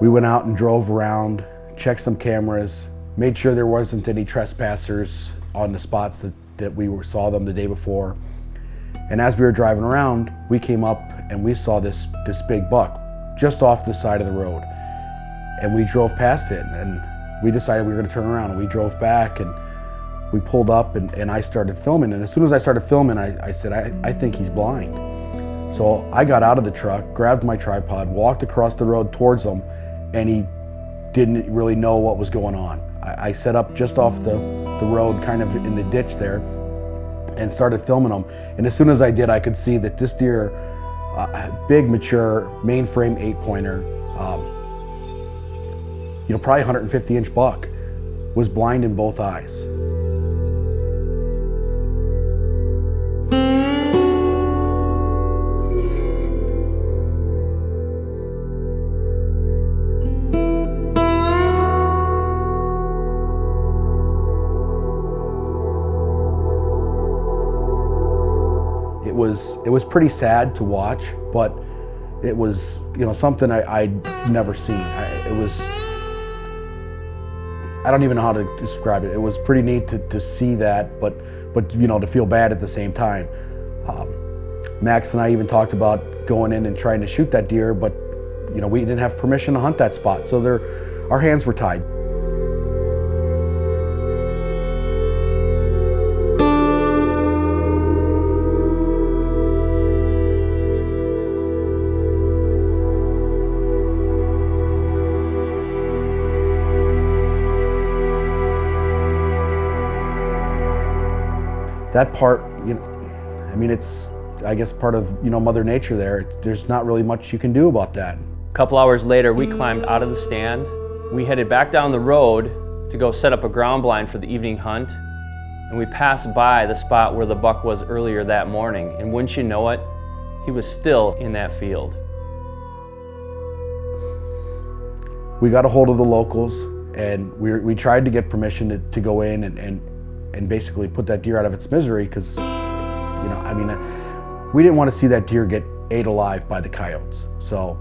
We went out and drove around, checked some cameras, made sure there wasn't any trespassers on the spots that we saw them the day before. And as we were driving around, we came up and we saw this big buck just off the side of the road. And we drove past it, and we decided we were gonna turn around, and we drove back, and we pulled up, and I started filming. And as soon as I started filming, I said, I think he's blind. So I got out of the truck, grabbed my tripod, walked across the road towards him, and he didn't really know what was going on. I set up just off the road, kind of in the ditch there, and started filming him. And as soon as I did, I could see that this deer, a big, mature, mainframe 8-pointer, probably 150-inch buck, was blind in both eyes. It was pretty sad to watch, but it was something I'd never seen. I don't even know how to describe it. It was pretty neat to see that, but to feel bad at the same time. Max and I even talked about going in and trying to shoot that deer, but we didn't have permission to hunt that spot, so our hands were tied. That part, it's, I guess, part of, Mother Nature there. There's not really much you can do about that. A couple hours later, we climbed out of the stand. We headed back down the road to go set up a ground blind for the evening hunt. And we passed by the spot where the buck was earlier that morning. And wouldn't you know it, he was still in that field. We got a hold of the locals, and we tried to get permission to go in and basically put that deer out of its misery, because, we didn't want to see that deer get ate alive by the coyotes. So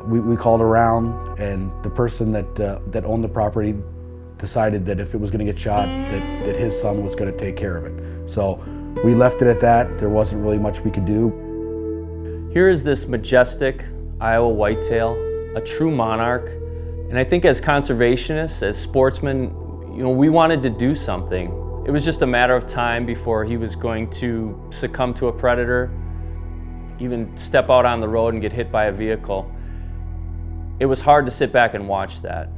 we called around, and the person that owned the property decided that if it was going to get shot, that his son was going to take care of it. So we left it at that. There wasn't really much we could do. Here is this majestic Iowa whitetail, a true monarch. And I think as conservationists, as sportsmen, we wanted to do something. It was just a matter of time before he was going to succumb to a predator, even step out on the road and get hit by a vehicle. It was hard to sit back and watch that.